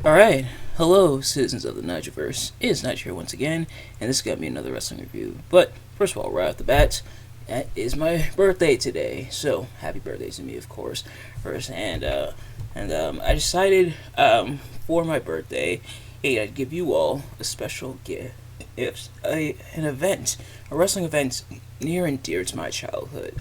Alright, hello citizens of the Nigelverse. It's Nigel here once again, and this is going to be another wrestling review. But, first of all, right off the bat, that is my birthday today. So, happy birthday to me, of course, first. I decided, for my birthday, hey, I'd give you all a special gift. It's an event, a wrestling event near and dear to my childhood.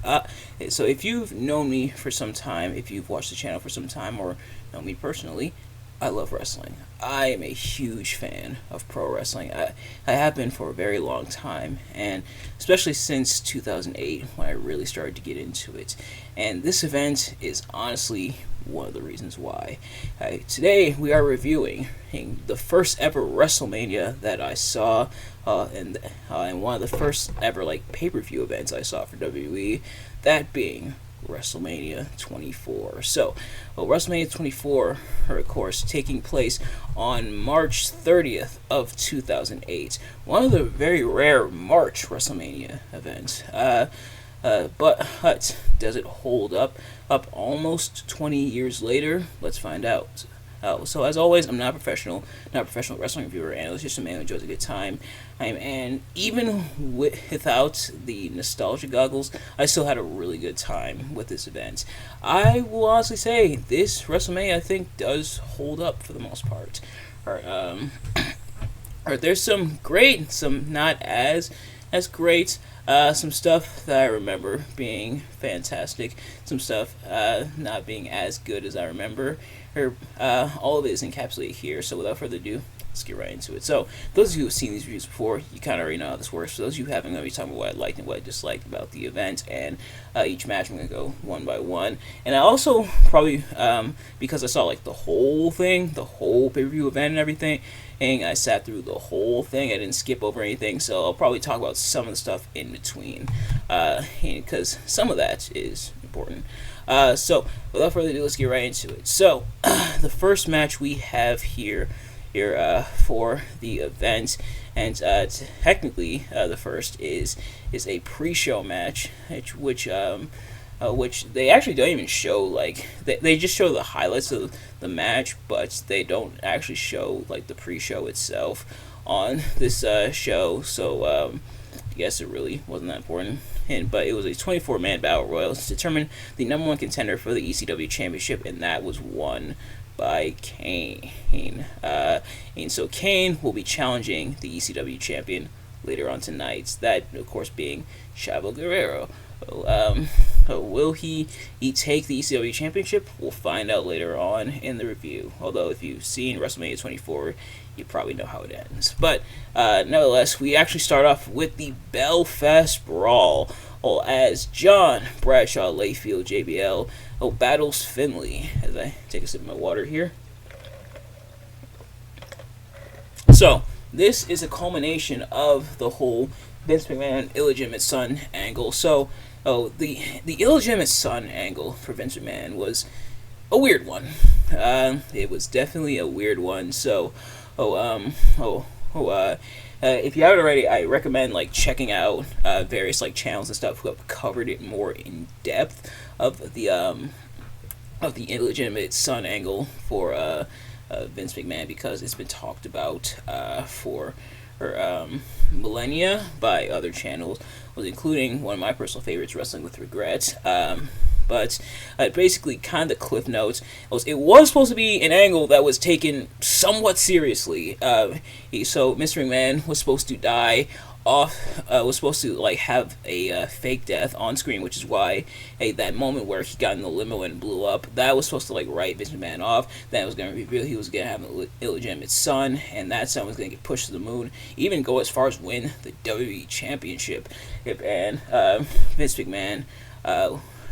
So if you've known me for some time, if you've watched the channel for some time, or know me personally, I love wrestling. I am a huge fan of pro wrestling. I have been for a very long time, and especially since 2008 when I really started to get into it. And this event is honestly one of the reasons why. Today we are reviewing the first ever WrestleMania that I saw, and one of the first ever pay-per-view events I saw for WWE, that being WrestleMania 24. So, WrestleMania 24, of course, taking place on March 30th of 2008. One of the very rare March WrestleMania events. But does it hold up almost 20 years later? Let's find out. So as always, I'm not a professional wrestling reviewer and analyst, just a man who enjoys a good time. And even without the nostalgia goggles, I still had a really good time with this event. I will honestly say this WrestleMania, I think, does hold up for the most part. There's some great, some not as great. Some stuff that I remember being fantastic, some stuff not being as good as I remember. All of it is encapsulated here, so without further ado, let's get right into it. So, those of you who have seen these reviews before, you kind of already know how this works. For those of you who haven't, I'm going to be talking about what I liked and what I disliked about the event, and each match I'm going to go one by one. And I also probably, because I saw the whole thing, the whole pay-per-view event and everything, and I sat through the whole thing, I didn't skip over anything, so I'll probably talk about some of the stuff in between, because some of that is important. So, without further ado, let's get right into it. So, the first match we have here for the event, and technically the first is a pre-show match, which they actually don't even show. They just show the highlights of the match, but they don't actually show the pre-show itself on this show. So I guess it really wasn't that important. But it was a 24-man battle royal to determine the number one contender for the ECW championship, and that was won by Kane. And so Kane will be challenging the ECW champion later on tonight. That, of course, being Chavo Guerrero. Will he take the ECW championship? We'll find out later on in the review. Although if you've seen WrestleMania 24, you probably know how it ends. But nevertheless, we actually start off with the Belfast Brawl, as John Bradshaw Layfield JBL battles Finlay. As I take a sip of my water here. So this is a culmination of the whole Vince McMahon illegitimate son angle. So the illegitimate son angle for Vince McMahon was a weird one. It was definitely a weird one. So if you haven't already, I recommend checking out various channels and stuff who have covered it more in depth of the illegitimate son angle for Vince McMahon, because it's been talked about for millennia by other channels, including one of my personal favorites, Wrestling with Regret. But basically, kind of cliff notes. It was supposed to be an angle that was taken somewhat seriously. So Mr. McMahon was supposed to die off. Was supposed to have a fake death on screen, which is why that moment where he got in the limo and blew up, that was supposed to write Vince McMahon off. Then it was going to reveal he was going to have an illegitimate son, and that son was going to get pushed to the moon, even go as far as win the WWE Championship. And Vince McMahon.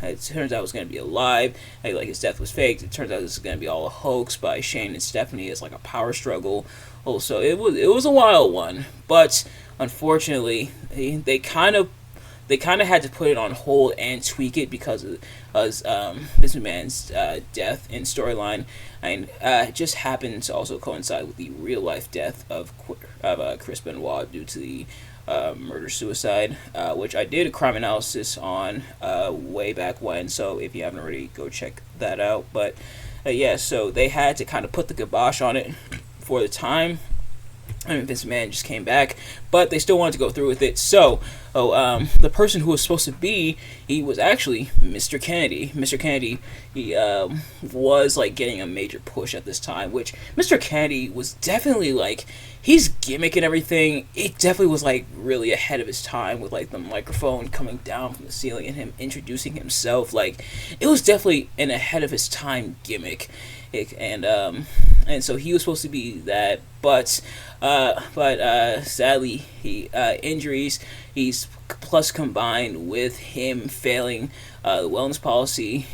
It turns out it was going to be alive. His death was faked. It turns out this is going to be all a hoax by Shane and Stephanie. It's a power struggle. So it was a wild one. But unfortunately, they kind of had to put it on hold and tweak it because of Vince McMahon's death and storyline. And it just happened to also coincide with the real life death of Chris Benoit due to the murder-suicide, which I did a crime analysis on way back when, so if you haven't already, go check that out. But yeah, so they had to kind of put the kibosh on it for the time. I mean, Vince McMahon just came back, but they still wanted to go through with it. So, the person who was supposed to be, he was actually Mr. Kennedy. Mr. Kennedy, he was like getting a major push at this time, which Mr. Kennedy was definitely like his gimmick and everything. It definitely was like really ahead of his time with like the microphone coming down from the ceiling and him introducing himself. Like it was definitely an ahead of his time gimmick. And so he was supposed to be that, but sadly he injuries. He's plus combined with him failing the wellness policy.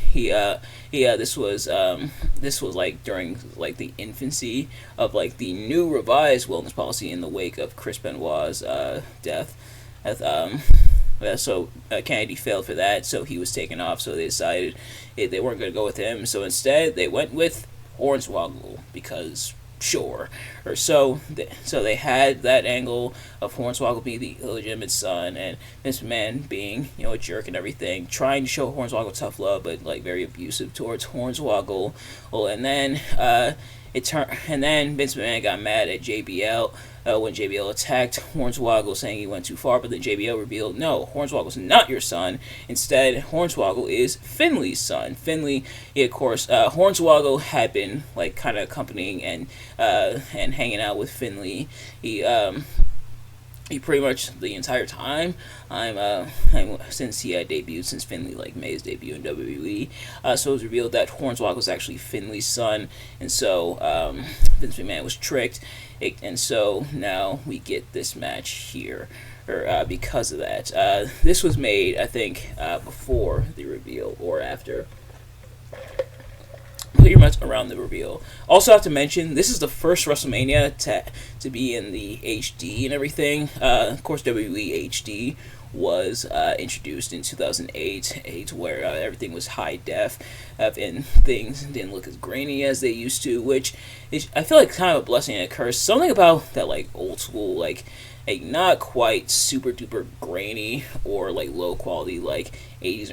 This was like during like the infancy of like the new revised wellness policy in the wake of Chris Benoit's death. So Kennedy failed for that, so he was taken off. So they decided they weren't going to go with him. So instead, they went with Hornswoggle because sure. Or so they had that angle of Hornswoggle being the illegitimate son and Vince McMahon being a jerk and everything, trying to show Hornswoggle tough love, but like very abusive towards Hornswoggle. Well, and then Vince McMahon got mad at JBL when JBL attacked Hornswoggle, saying he went too far, but then JBL revealed, no, Hornswoggle's not your son. Instead, Hornswoggle is Finley's son. Finley, of course, Hornswoggle had been like kind of accompanying and hanging out with Finley. He pretty much the entire time. Since he had debuted, since Finley like made his debut in WWE, so it was revealed that Hornswoggle was actually Finley's son, and so Vince McMahon was tricked, and so now we get this match here, because of that. This was made, I think, before the reveal or after. Pretty much around the reveal. Also have to mention, this is the first WrestleMania to be in the HD and everything. Of course, WWE HD was introduced in 2008, where everything was high def, and things didn't look as grainy as they used to, which is, I feel like, kind of a blessing and a curse. Something about that like old school, like not quite super duper grainy or like low quality like 80s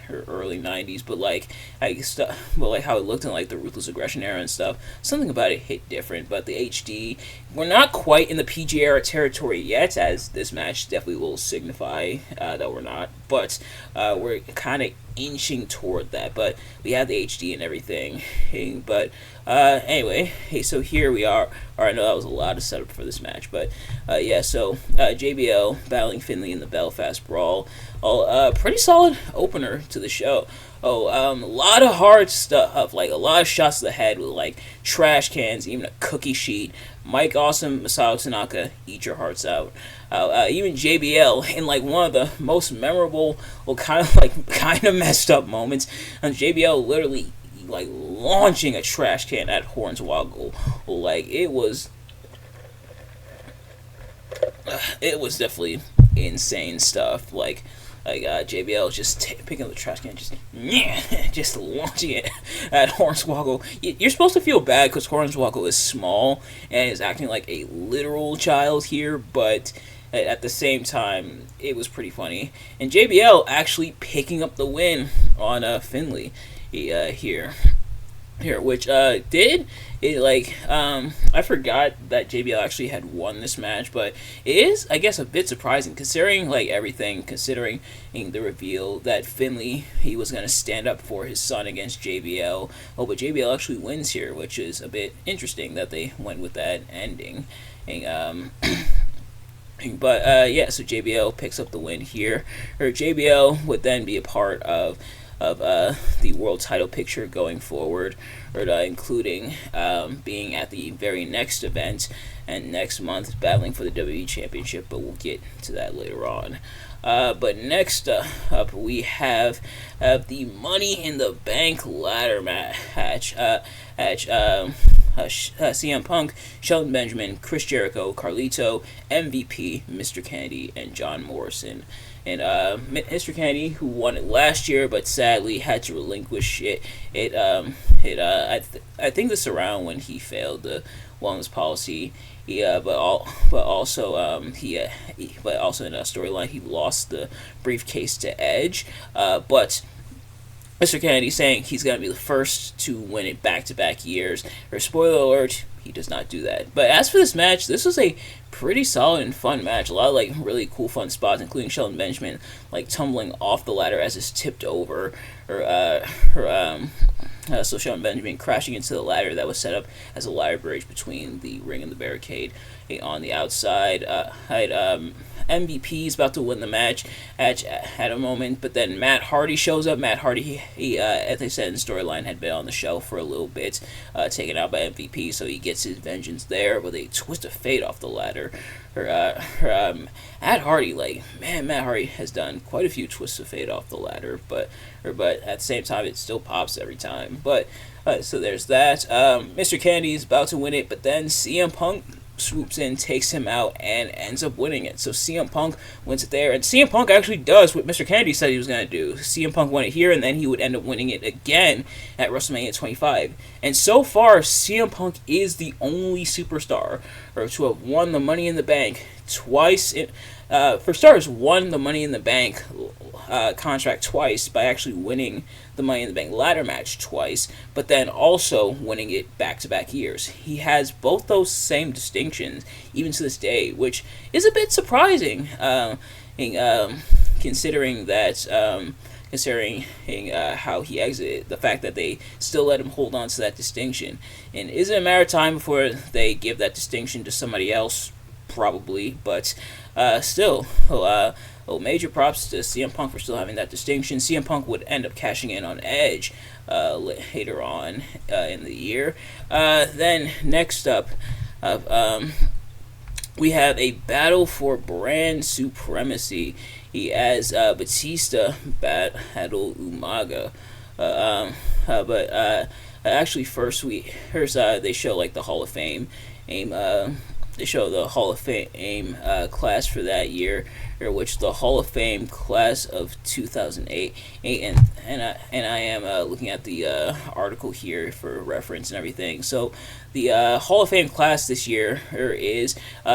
or early 90s, but like how it looked in like the Ruthless Aggression era and stuff. Something about it hit different. But the HD, we're not quite in the PG era territory yet, as this match definitely will signify that we're not. But we're kind of inching toward that. But we have the HD and everything. But anyway, so here we are. Alright, I know that was a lot of setup for this match, but so JBL battling Finley in the Belfast Brawl. Pretty solid opener to the show. A lot of hard stuff, like a lot of shots to the head with like trash cans, even a cookie sheet. Mike Awesome, Masato Tanaka, eat your hearts out. Even JBL in like one of the most memorable, kind of messed up moments, and JBL literally like launching a trash can at Hornswoggle. Like it was definitely insane stuff. Like JBL just picking up the trash can, just launching it at Hornswoggle. You're supposed to feel bad because Hornswoggle is small and is acting like a literal child here, but at the same time, it was pretty funny. And JBL actually picking up the win on Finley here, which did it like I forgot that JBL actually had won this match, but it is, I guess, a bit surprising considering like everything, considering the reveal that Finley, he was gonna stand up for his son against JBL. But JBL actually wins here, which is a bit interesting that they went with that ending. But so JBL picks up the win here. JBL would then be a part of the world title picture going forward, including being at the very next event and next month battling for the WWE Championship, but we'll get to that later on. But next up, we have the Money in the Bank ladder match. CM Punk, Shelton Benjamin, Chris Jericho, Carlito, MVP, Mr. Kennedy, and John Morrison. And Mr. Kennedy, who won it last year, but sadly had to relinquish it. I think this around when he failed the wellness policy. But also in a storyline he lost the briefcase to Edge. But Mr. Kennedy saying he's going to be the first to win it back-to-back years. Or spoiler alert, he does not do that. But as for this match, this was a pretty solid and fun match. A lot of like really cool fun spots, including Shelton Benjamin like tumbling off the ladder as it's tipped over, so Shelton Benjamin crashing into the ladder that was set up as a ladder bridge between the ring and the barricade on the outside. MVP is about to win the match at a moment, but then Matt Hardy shows up. Matt Hardy, he as they said in storyline, had been on the shelf for a little bit, taken out by MVP, so he gets his vengeance there with a twist of fate off the ladder. Matt Hardy, Matt Hardy has done quite a few twists of fate off the ladder, but at the same time, it still pops every time. But so there's that. Mr. Kennedy is about to win it, but then CM Punk swoops in, takes him out, and ends up winning it. So CM Punk wins it there, and CM Punk actually does what Mr. Kennedy said he was going to do. CM Punk won it here, and then he would end up winning it again at WrestleMania 25. And so far, CM Punk is the only superstar to have won the Money in the Bank twice. For starters, won the Money in the Bank contract twice by actually winning the Money in the Bank ladder match twice, but then also winning it back-to-back years. He has both those same distinctions, even to this day, which is a bit surprising, considering how he exited, the fact that they still let him hold on to that distinction. And is it a matter of time before they give that distinction to somebody else? Probably, but still, major props to CM Punk for still having that distinction. CM Punk would end up cashing in on Edge later on in the year. Then next up, we have a battle for brand supremacy. As Batista battle Umaga, but actually first they show like the Hall of Fame They show the Hall of Fame class for that year, which the Hall of Fame class of 2008. And I am looking at the article here for reference and everything. So the Hall of Fame class this year is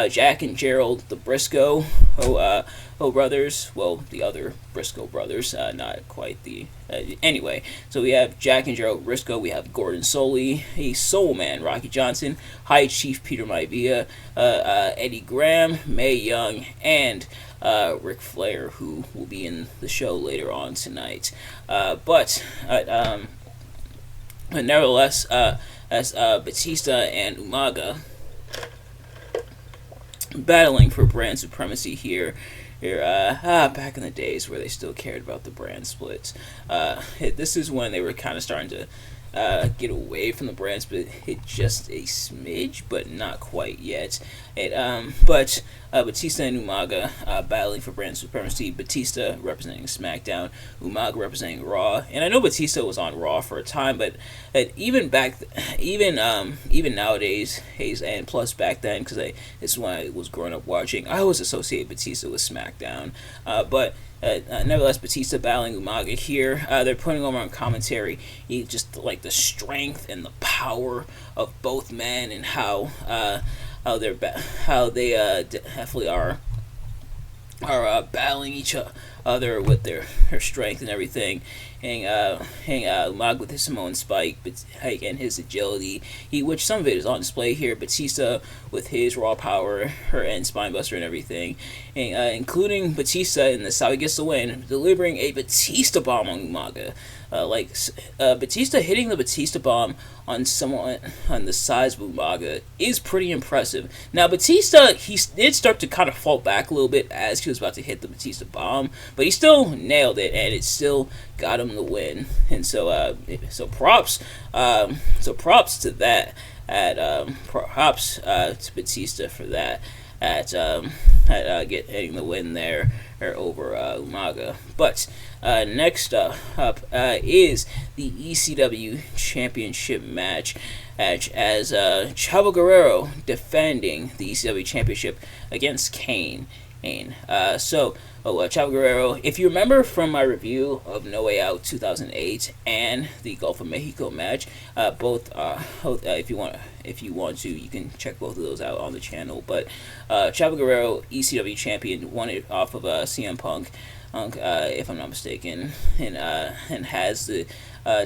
Jack and Gerald, the Briscoe brothers. Well, the other Briscoe brothers, not quite the. Anyway, so we have Jack and Gerald Briscoe. We have Gordon Soley, a Soul Man, Rocky Johnson, High Chief Peter Maivia, Eddie Graham, Mae Young, and Ric Flair, who will be in the show later on tonight. But nevertheless, as Batista and Umaga battling for brand supremacy here. Back in the days where they still cared about the brand splits. This is when they were kind of starting to get away from the brand split. Just a smidge, but not quite yet. But Batista and Umaga battling for brand supremacy. Batista representing SmackDown, Umaga representing Raw. And I know Batista was on Raw for a time, but even nowadays, and plus back then, because this is when I was growing up watching, I always associate Batista with SmackDown. But nevertheless, Batista battling Umaga here. They're putting over on commentary just like the strength and the power of both men, and how they definitely are battling each other with their strength and everything. Umaga with his Samoan Spike, and his agility, which some of it is on display here. Batista with his raw power, and Spinebuster and everything, including Batista in this how he gets the win, delivering a Batista bomb on Umaga. Batista hitting the Batista bomb on someone on the size of Umaga is pretty impressive. Now Batista, he did start to kind of fall back a little bit as he was about to hit the Batista bomb, but he still nailed it, and it still got him the win. And so props to that. Props to Batista for that. Getting the win there over Umaga. But next up is the ECW Championship match, as Chavo Guerrero defending the ECW Championship against Kane. Chavo Guerrero. If you remember from my review of No Way Out 2008 and the Gulf of Mexico match, both if you want to, you can check both of those out on the channel. But Chavo Guerrero, ECW champion, won it off of CM Punk, if I'm not mistaken, and has the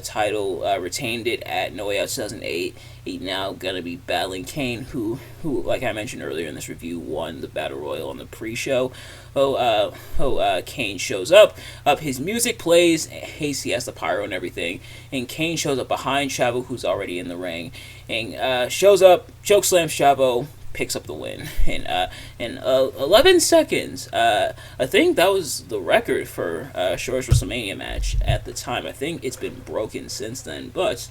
title, retained it at No Way Out 2008. He's now gonna be battling Kane, who, like I mentioned earlier in this review, won the Battle Royal on the pre-show. Kane shows up. His music plays. He has the pyro and everything, and Kane shows up behind Chavo, who's already in the ring, and shows up, chokeslams Chavo, picks up the win in 11 seconds. I think that was the record for shortest WrestleMania match at the time. I think it's been broken since then, but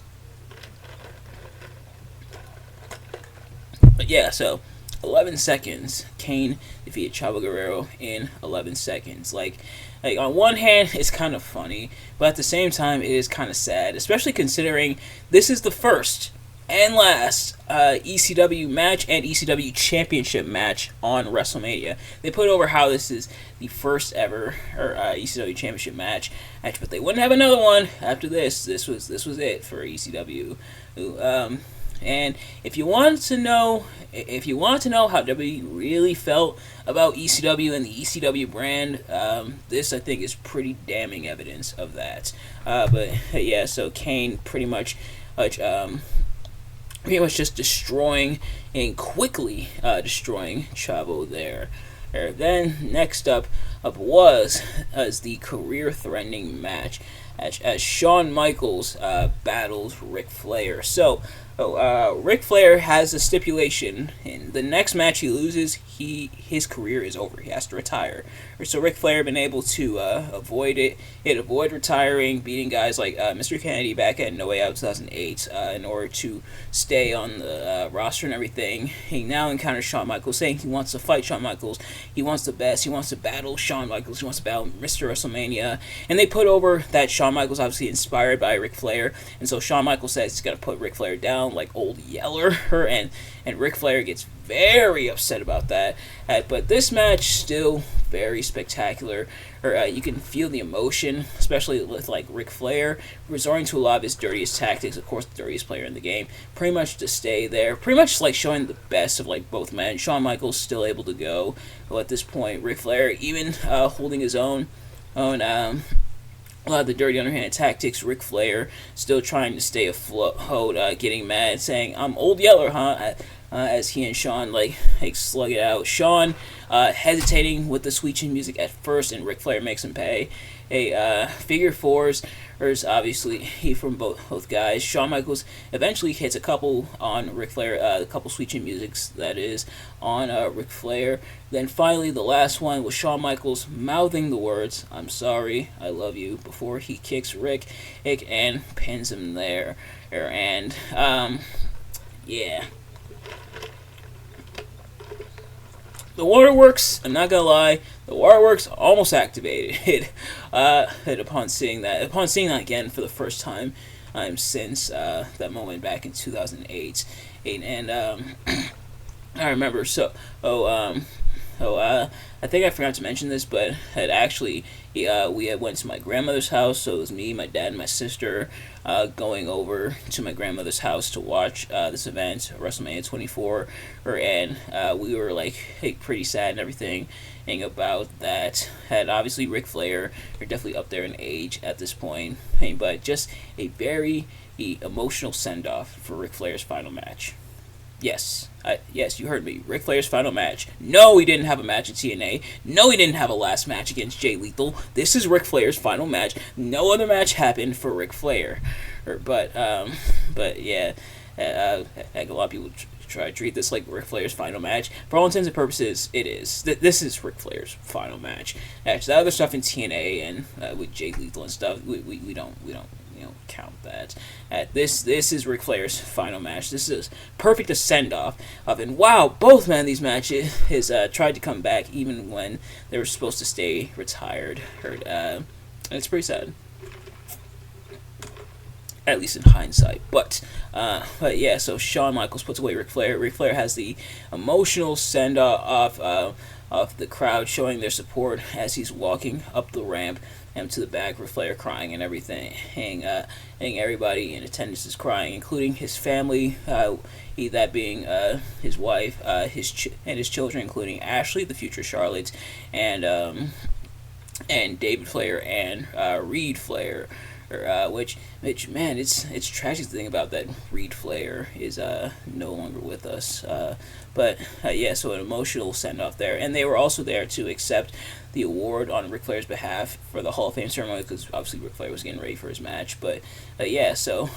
yeah, so 11 seconds. Kane defeated Chavo Guerrero in 11 seconds. Like on one hand, it's kind of funny, but at the same time, it is kind of sad, especially considering this is the first and last ECW match and ECW championship match on WrestleMania. They put over how this is the first ever ECW championship match, but they wouldn't have another one after this. This was it for ECW. And if you want to know how WWE really felt about ECW and the ECW brand, this I think is pretty damning evidence of that. But yeah, so Kane pretty much just destroying and quickly destroying Chavo there. Then next up was the career-threatening match as Shawn Michaels battles Ric Flair. So Ric Flair has a stipulation. In the next match he loses, his career is over. He has to retire. So Ric Flair been able to avoid retiring, beating guys like Mr. Kennedy back at No Way Out 2008 in order to stay on the roster and everything. He now encounters Shawn Michaels, saying he wants to fight Shawn Michaels. He wants the best. He wants to battle Shawn Michaels. He wants to battle Mr. WrestleMania. And they put over that Shawn Michaels obviously inspired by Ric Flair, and so Shawn Michaels says he's got to put Ric Flair down like Old Yeller, and Ric Flair gets very upset about that. But this match still very spectacular. You can feel the emotion, especially with like Ric Flair resorting to a lot of his dirtiest tactics. Of course, the dirtiest player in the game, pretty much to stay there, pretty much like showing the best of like both men. Shawn Michaels still able to go, well, at this point, Ric Flair even holding his own. A lot of the dirty underhanded tactics. Ric Flair still trying to stay afloat, getting mad, saying, "I'm Old Yeller, huh?" As he and Shawn like slug it out. Shawn hesitating with the sweet chin music at first, and Ric Flair makes him pay. Figure fours. There's obviously he from both guys. Shawn Michaels eventually hits a couple on Ric Flair, a couple sweet chin musics that is on Ric Flair. Then finally the last one was Shawn Michaels mouthing the words "I'm sorry, I love you" before he kicks Rick and pins him there. And yeah. The waterworks, I'm not gonna lie, the waterworks almost activated upon seeing that again for the first time since that moment back in 2008. And I remember, I think I forgot to mention this, but we had went to my grandmother's house, so it was me, my dad, and my sister going over to my grandmother's house to watch this event, WrestleMania 24, and we were like pretty sad and everything about that. Had obviously Ric Flair, they're definitely up there in age at this point, but just a very emotional send-off for Ric Flair's final match. Yes, you heard me. Ric Flair's final match. No, he didn't have a match in TNA. No, he didn't have a last match against Jay Lethal. This is Ric Flair's final match. No other match happened for Ric Flair. But yeah, a lot of people try to treat this like Ric Flair's final match. For all intents and purposes, it is. This is Ric Flair's final match. Actually, that other stuff in TNA and with Jay Lethal and stuff, we don't count that. This is Ric Flair's final match. This is perfect a send off of, and wow, both men in these matches tried to come back even when they were supposed to stay retired. And it's pretty sad. at least in hindsight. But yeah, so Shawn Michaels puts away Ric Flair. Ric Flair has the emotional send off of the crowd showing their support as he's walking up the ramp and to the back. Ric Flair crying and everything, and everybody in attendance is crying, including his family. That being his wife, and his children, including Ashley, the future Charlotte, and David Flair and Reed Flair. Which man, it's tragic to think about that Reed Flair is no longer with us. But yeah, so an emotional send off there, and they were also there to accept the award on Ric Flair's behalf for the Hall of Fame ceremony, because obviously Ric Flair was getting ready for his match. But yeah, so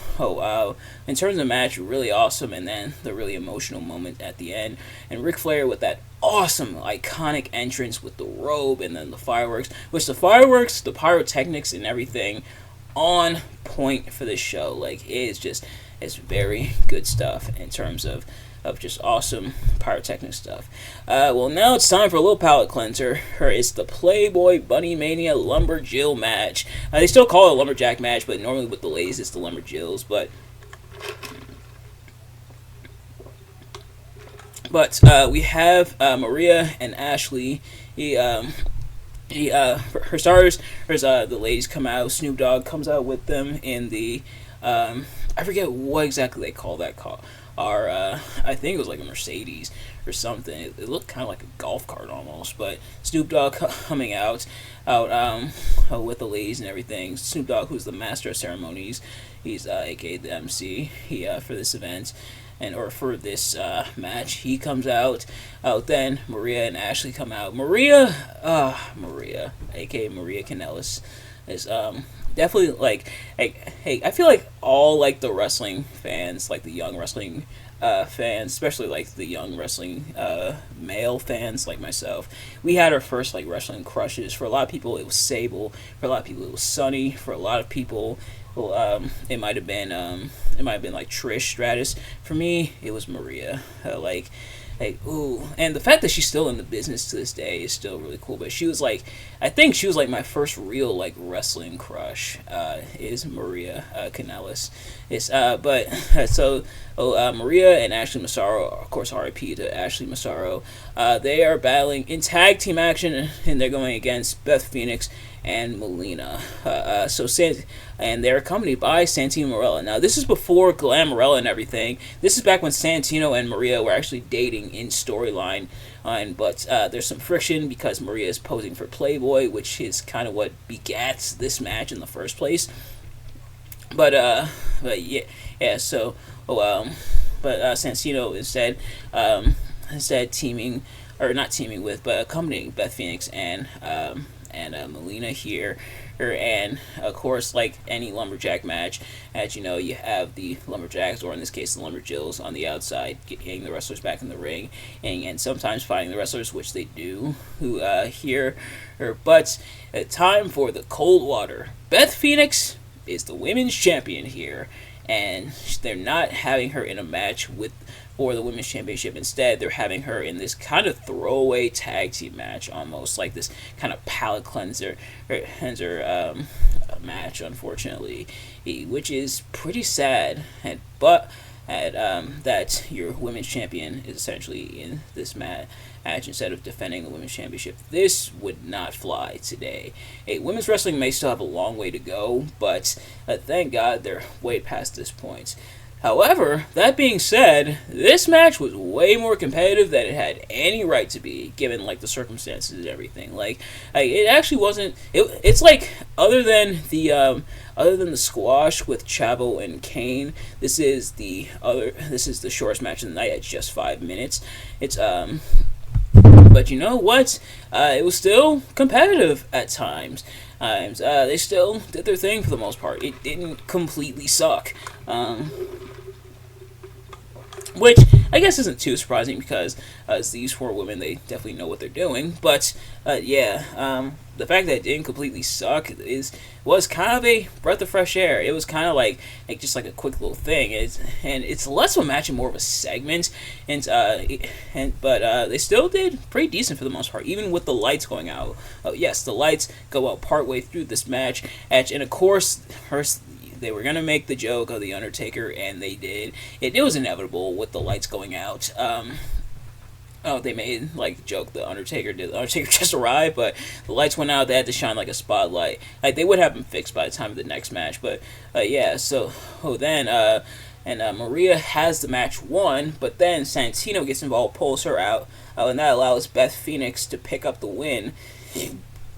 in terms of the match, really awesome, and then the really emotional moment at the end, and Ric Flair with that awesome iconic entrance with the robe and then the fireworks, the pyrotechnics and everything on point for this show. Like, it's very good stuff in terms of just awesome pyrotechnic stuff. Well, now it's time for a little palate cleanser. It's the Playboy Bunny Mania Lumberjill match. They still call it a lumberjack match, but normally with the ladies it's the Lumberjills. But we have Maria and Ashley. Her stars, the ladies come out. Snoop Dogg comes out with them in the, I forget what exactly they call that car. I think it was like a Mercedes or something. It looked kind of like a golf cart almost. But Snoop Dogg coming out with the ladies and everything. Snoop Dogg, who's the master of ceremonies, he's aka the MC for this event. Or for this match, he comes out. Then Maria and Ashley come out. Maria, aka Maria Kanellis, is definitely like, hey, I feel like all like the wrestling fans, like the young wrestling fans, especially like the young wrestling male fans like myself, we had our first like wrestling crushes. For a lot of people, it was Sable. For a lot of people, it was Sunny. For a lot of people, it might have been like Trish Stratus. For me, it was Maria. Ooh, and the fact that she's still in the business to this day is still really cool. But I think she was like my first real like wrestling crush. Is Maria Kanellis. Maria and Ashley Massaro, of course, R.I.P. to Ashley Massaro. They are battling in tag team action, and they're going against Beth Phoenix and Melina. And they're accompanied by Santino Marella. Now, this is before Glamorella and everything. This is back when Santino and Maria were actually dating in storyline. But there's some friction because Maria is posing for Playboy, which is kind of what begats this match in the first place. But Santino instead accompanying Beth Phoenix and Melina here. And of course, like any lumberjack match, as you know, you have the lumberjacks, or in this case the lumberjills, on the outside getting the wrestlers back in the ring, and sometimes fighting the wrestlers, which they do but time for the cold water. Beth Phoenix is the women's champion here, and they're not having her in a match for the women's championship. Instead, they're having her in this kind of throwaway tag team match, almost like this kind of palate cleanser match, unfortunately, which is pretty sad. That your women's champion is essentially in this match instead of defending the women's championship. This would not fly today. Women's wrestling may still have a long way to go, but thank God they're way past this point. However, that being said, this match was way more competitive than it had any right to be, given like the circumstances and everything. It actually wasn't. It's like other than the squash with Chavo and Kane, this is the shortest match of the night at just 5 minutes. But you know what? It was still competitive at times. They still did their thing for the most part. It didn't completely suck. Which I guess isn't too surprising because as these four women, they definitely know what they're doing. But the fact that it didn't completely suck was kind of a breath of fresh air. It was kind of like just like a quick little thing. It's less of a match and more of a segment. But they still did pretty decent for the most part, even with the lights going out. Yes, the lights go out partway through this match, and of course, they were gonna make the joke of the Undertaker, and they did. It was inevitable with the lights going out. Oh, they made like the joke the Undertaker did. The Undertaker just arrived, but the lights went out. They had to shine like a spotlight. Like they would have him fixed by the time of the next match. But yeah, so then Maria has the match won, but then Santino gets involved, pulls her out, and that allows Beth Phoenix to pick up the win.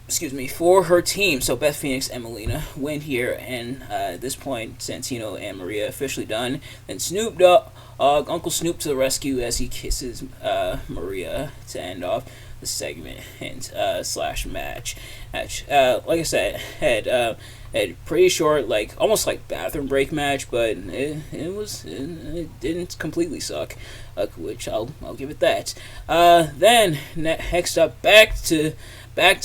Excuse me, for her team. So Beth Phoenix and Melina win here, and at this point, Santino and Maria officially done. Then Snoop Dogg, Uncle Snoop to the rescue as he kisses Maria to end off the segment and slash match. Like I said, had pretty short, like almost like bathroom break match, but it didn't completely suck, which I'll give it that. Then next up, back to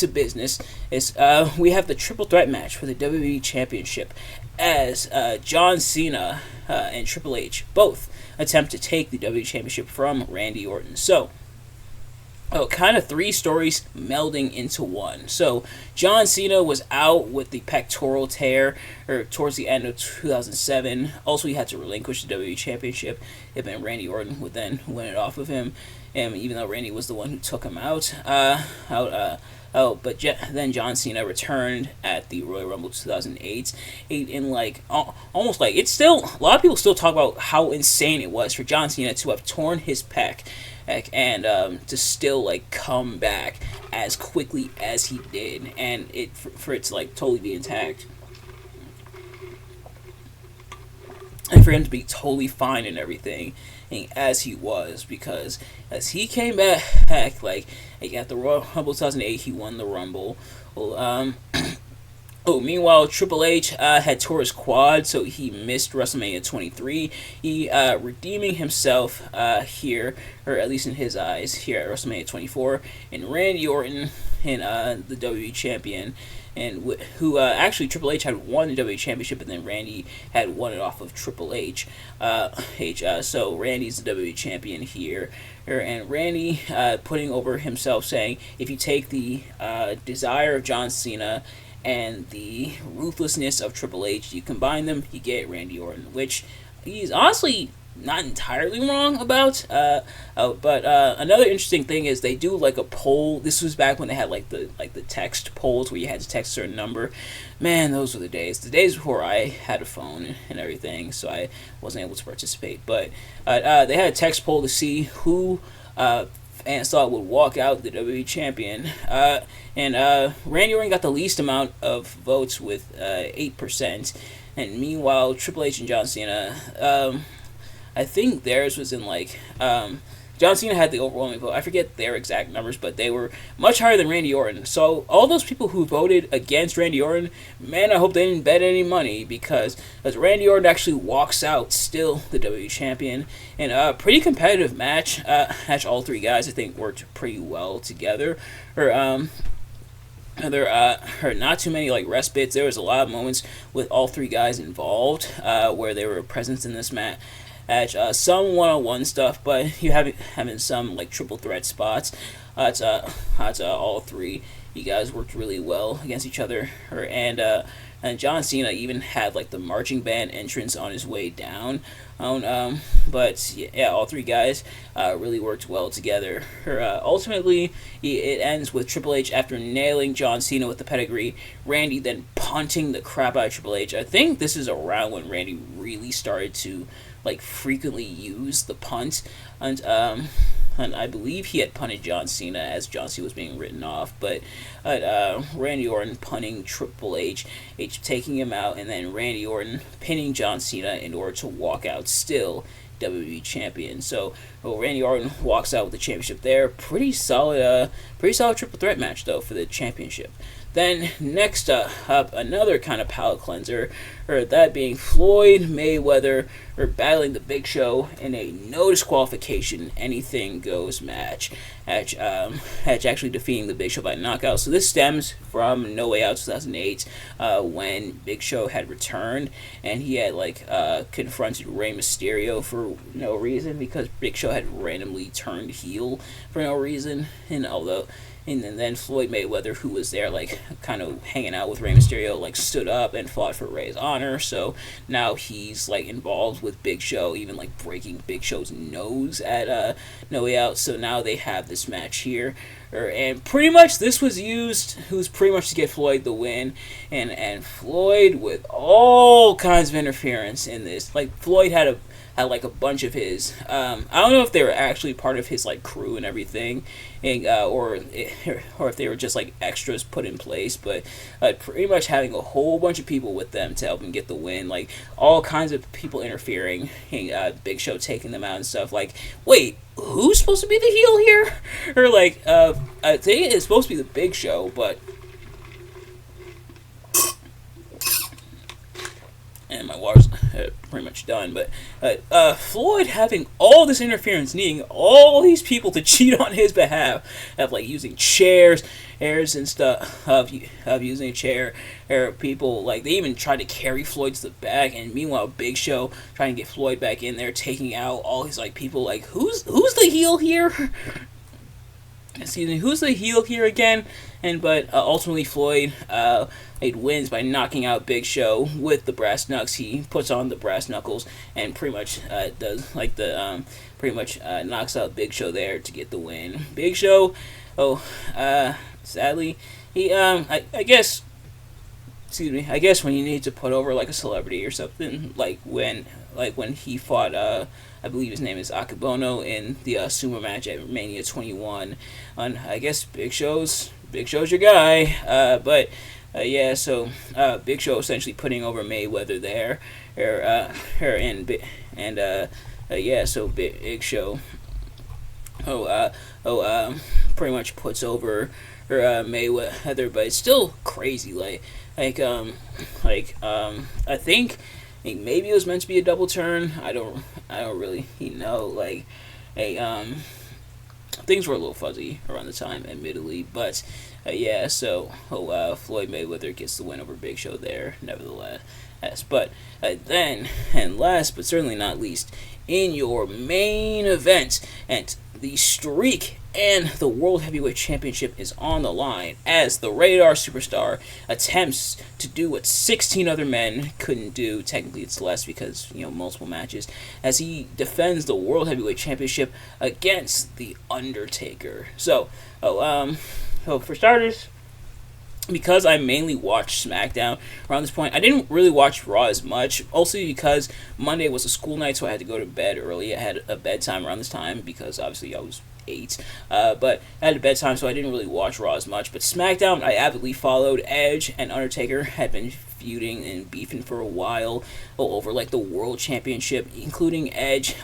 business is we have the triple threat match for the WWE Championship as John Cena and Triple H both attempt to take the WWE Championship from Randy Orton. So, kind of three stories melding into one. So, John Cena was out with the pectoral tear towards the end of 2007. Also, he had to relinquish the WWE Championship. And Randy Orton would then win it off of him. And even though Randy was the one who took him out, then John Cena returned at the Royal Rumble 2008, in like almost like it's still a lot of people still talk about how insane it was for John Cena to have torn his pec and to still like come back as quickly as he did, and it for it to like totally be intact. And for him to be totally fine and everything, as he was, because as he came back, like he got the Royal Rumble 2008, he won the Rumble. Meanwhile, Triple H had tore his quad, so he missed WrestleMania 23. He redeeming himself here, or at least in his eyes, here at WrestleMania 24, and Randy Orton, and the WWE Champion, and who actually Triple H had won the WWE Championship, and then Randy had won it off of Triple H. So Randy's the WWE Champion here, and Randy putting over himself, saying, if you take the desire of John Cena and the ruthlessness of Triple H, you combine them, you get Randy Orton, which he's honestly not entirely wrong about. But another interesting thing is they do like a poll. This was back when they had like the text polls where you had to text a certain number. Man, those were the days before I had a phone and everything, so I wasn't able to participate. But they had a text poll to see who fans thought would walk out the WWE Champion. And Randy Orton got the least amount of votes with 8%. And meanwhile, Triple H and John Cena, I think theirs was in like John Cena had the overwhelming vote. I forget their exact numbers, but they were much higher than Randy Orton. So all those people who voted against Randy Orton, man, I hope they didn't bet any money, because as Randy Orton actually walks out still the WWE Champion in a pretty competitive match. All three guys I think worked pretty well together. There are not too many like respites. There was a lot of moments with all three guys involved where they were present in this match. Some one-on-one stuff, but you having some like triple threat spots. All three you guys worked really well against each other, and John Cena even had like the marching band entrance on his way down. But yeah, all three guys really worked well together. Ultimately, it ends with Triple H after nailing John Cena with the pedigree, Randy then punting the crap out of Triple H. I think this is around when Randy really started to like frequently use the punt, and I believe he had punted John Cena as John Cena was being written off, but Randy Orton punting Triple H taking him out, and then Randy Orton pinning John Cena in order to walk out still WWE Champion. So Randy Orton walks out with the championship there. Pretty solid triple threat match though for the championship. Then next up, another kind of palate cleanser, that being Floyd Mayweather battling the Big Show in a no disqualification, anything goes match. Actually defeating the Big Show by knockout. So this stems from No Way Out 2008, when Big Show had returned and he had confronted Rey Mysterio for no reason, because Big Show had randomly turned heel for no reason, and then Floyd Mayweather, who was there, kind of hanging out with Rey Mysterio, stood up and fought for Rey's honor. Honor, so now he's like involved with Big Show, even like breaking Big Show's nose at No Way Out. So now they have this match here, and pretty much this was used, who's pretty much to get Floyd the win, and Floyd with all kinds of interference in this. Like Floyd had like a bunch of his. I don't know if they were actually part of his like crew and everything, and or if they were just like extras put in place. But pretty much having a whole bunch of people with them to help him get the win, like all kinds of people interfering, and Big Show taking them out and stuff. Like, wait, who's supposed to be the heel here? Or like, I think it's supposed to be the Big Show, but. And my water's pretty much done, but Floyd having all this interference, needing all these people to cheat on his behalf, of like using chairs, and stuff, of using a chair, or people like they even tried to carry Floyd to the back, and meanwhile Big Show trying to get Floyd back in there, taking out all his like people. Like who's the heel here? Excuse me, who's the heel here again? But ultimately Floyd it wins by knocking out Big Show with the brass knucks. He puts on the brass knuckles and pretty much does like the knocks out Big Show there to get the win. Big Show, sadly, he I guess. Excuse me. I guess when you need to put over like a celebrity or something, like when he fought, I believe his name is Akabono in the sumo match at Mania 21. And I guess Big Show's your guy. But yeah, so Big Show essentially putting over Mayweather there, yeah, so Big Show, pretty much puts over Mayweather, but it's still crazy. I think maybe it was meant to be a double turn. I don't really know. Things were a little fuzzy around the time, admittedly, but yeah. So Floyd Mayweather gets the win over Big Show there, nevertheless. But then, and last but certainly not least, in your main event, and the streak and the World Heavyweight Championship is on the line as the Radar Superstar attempts to do what 16 other men couldn't do. Technically it's less because, multiple matches, as he defends the World Heavyweight Championship against The Undertaker. So for starters, because I mainly watched SmackDown around this point, I didn't really watch Raw as much, also because Monday was a school night, so I had to go to bed early. I had a bedtime around this time because obviously I was 8, but I had a bedtime, so I didn't really watch Raw as much. But SmackDown, I avidly followed. Edge and Undertaker had been feuding and beefing for a while over like the World Championship, including Edge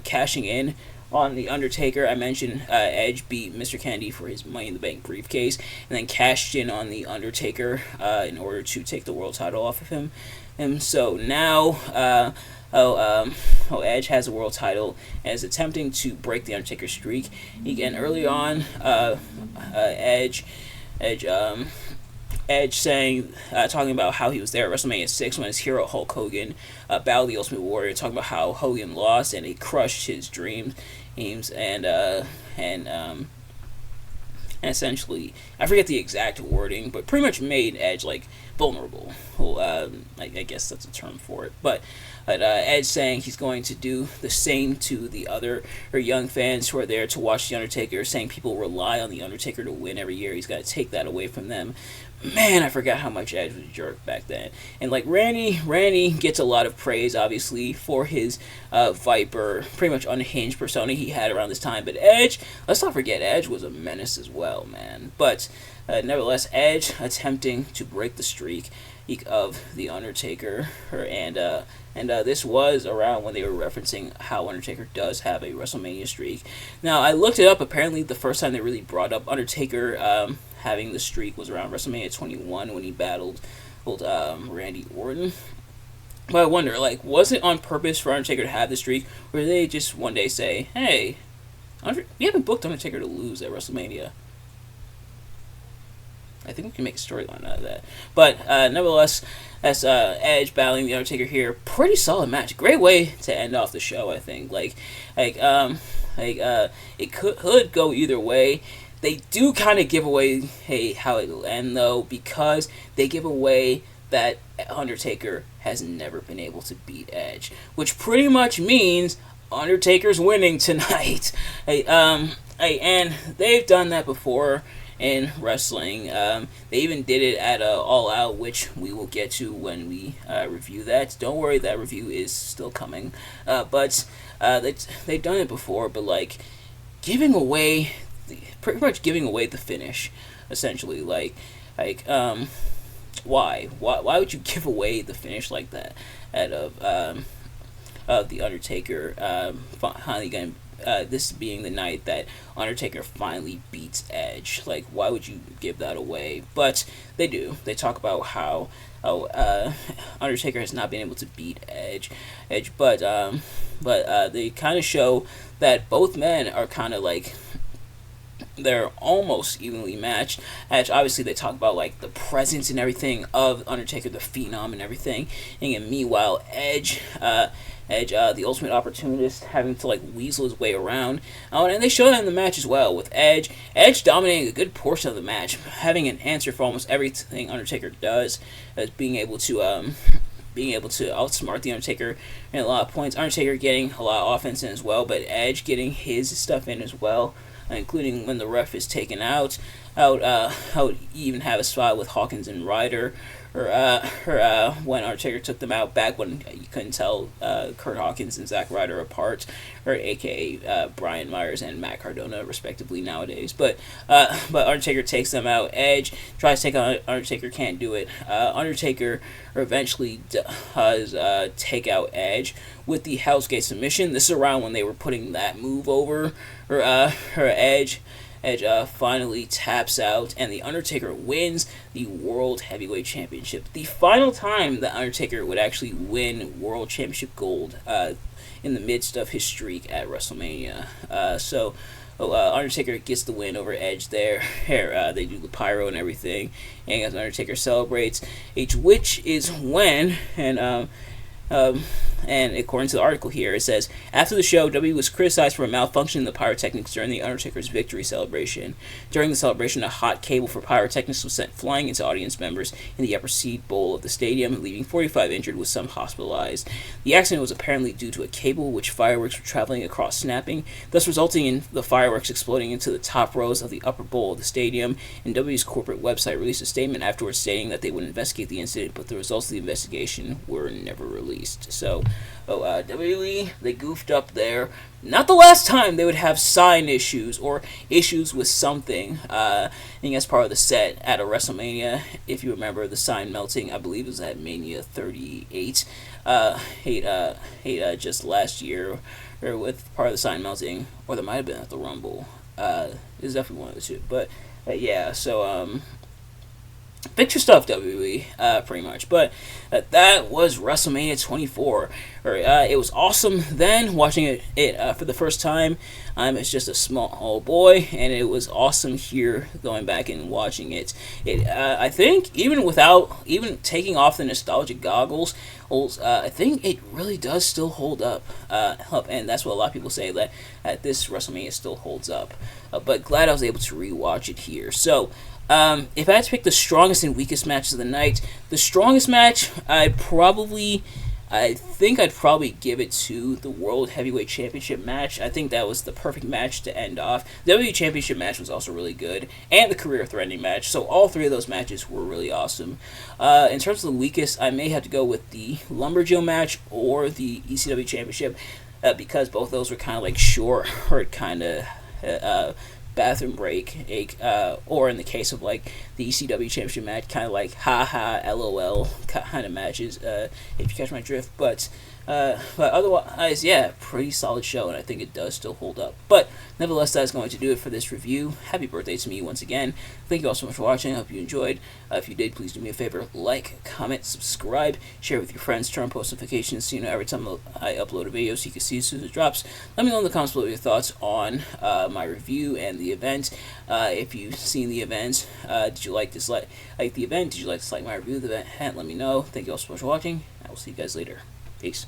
cashing in on The Undertaker. I mentioned Edge beat Mr. Kennedy for his Money in the Bank briefcase, and then cashed in on The Undertaker in order to take the world title off of him. And so now, Edge has a world title and is attempting to break The Undertaker's streak. Again, early on, Edge saying, talking about how he was there at WrestleMania 6 when his hero Hulk Hogan battled the Ultimate Warrior, talking about how Hogan lost and he crushed his dreams, and essentially, I forget the exact wording, but pretty much made Edge like vulnerable. I guess that's a term for it. But Edge saying he's going to do the same to the other young fans who are there to watch The Undertaker, saying people rely on The Undertaker to win every year. He's got to take that away from them. Man, I forgot how much Edge was a jerk back then. And like Randy gets a lot of praise, obviously, for his Viper, pretty much unhinged persona he had around this time. But Edge, let's not forget, Edge was a menace as well, man. But nevertheless, Edge attempting to break the streak of The Undertaker, and this was around when they were referencing how Undertaker does have a WrestleMania streak. Now, I looked it up. Apparently, the first time they really brought up Undertaker having the streak was around WrestleMania 21 when he battled Randy Orton. But I wonder, was it on purpose for Undertaker to have the streak, or did they just one day say, hey, we haven't booked Undertaker to lose at WrestleMania? I think we can make a storyline out of that. But nevertheless, that's Edge battling The Undertaker here. Pretty solid match. Great way to end off the show, I think. It could go either way. They do kind of give away how it'll end, though, because they give away that Undertaker has never been able to beat Edge, which pretty much means Undertaker's winning tonight. And they've done that before in wrestling. They even did it at All Out, which we will get to when we review that. Don't worry, that review is still coming. But they've done it before, but like giving away, pretty much giving away the finish, essentially. Why would you give away the finish like that out of the Undertaker finally getting this being the night that Undertaker finally beats Edge? Like, why would you give that away? But they do. They talk about how Undertaker has not been able to beat Edge, but they kind of show that both men are kind of like, they're almost evenly matched. Edge, obviously, they talk about like the presence and everything of Undertaker, the Phenom, and everything. And meanwhile, Edge, the ultimate opportunist, having to like weasel his way around. And they show that in the match as well, with Edge dominating a good portion of the match, having an answer for almost everything Undertaker does, as being able to outsmart the Undertaker in a lot of points. Undertaker getting a lot of offense in as well, but Edge getting his stuff in as well, including when the ref is taken out. How even have a spot with Hawkins and Ryder, or when Undertaker took them out back when you couldn't tell Kurt Hawkins and Zack Ryder apart, or aka Brian Myers and Matt Cardona respectively nowadays. But Undertaker takes them out. Edge tries to take on Undertaker, can't do it. Undertaker eventually does take out Edge with the Hell's Gate submission. This is around when they were putting that move over, or Edge. Edge finally taps out, and the Undertaker wins the World Heavyweight Championship. The final time that Undertaker would actually win World Championship gold in the midst of his streak at WrestleMania. Undertaker gets the win over Edge there. They do the pyro and everything, and as Undertaker celebrates, which is when, and according to the article here, it says, after the show, W was criticized for a malfunction in the pyrotechnics during the Undertaker's victory celebration. During the celebration, a hot cable for pyrotechnics was sent flying into audience members in the upper seat bowl of the stadium, leaving 45 injured with some hospitalized. The accident was apparently due to a cable which fireworks were traveling across snapping, thus resulting in the fireworks exploding into the top rows of the upper bowl of the stadium. And W's corporate website released a statement afterwards stating that they would investigate the incident, but the results of the investigation were never released. So, WWE, they goofed up there. Not the last time they would have sign issues or issues with something. I think that's part of the set at a WrestleMania. If you remember the sign melting, I believe it was at Mania 38. Just last year, or with part of the sign melting, or there might have been at the Rumble. It's definitely one of the two. But yeah, so fix your stuff, WWE, pretty much. But that was WrestleMania 24. It was awesome then, watching it for the first time. It's just a small boy, and it was awesome here, going back and watching it. I think, even taking off the nostalgic goggles, I think it really does still hold up. And that's what a lot of people say, that this WrestleMania still holds up. But glad I was able to rewatch it here. So, if I had to pick the strongest and weakest matches of the night, the strongest match, I think I'd probably give it to the World Heavyweight Championship match. I think that was the perfect match to end off. The WWE Championship match was also really good, and the career-threatening match, so all three of those matches were really awesome. In terms of the weakest, I may have to go with the Lumberjill match or the ECW Championship, because both of those were kind of like short, kind of bathroom break, or in the case of like the ECW Championship match, kind of like haha LOL kind of matches, if you catch my drift. But otherwise, yeah, pretty solid show, and I think it does still hold up. But nevertheless, that's going to do it for this review. Happy birthday to me once again. Thank you all so much for watching. I hope you enjoyed. If you did, please do me a favor, like, comment, subscribe, share with your friends, turn on post notifications so you know every time I upload a video so you can see as soon as it drops. Let me know in the comments below your thoughts on my review and the event. If you've seen the event, did you like the event? Did you like my review of the event? Let me know. Thank you all so much for watching. I will see you guys later. Peace.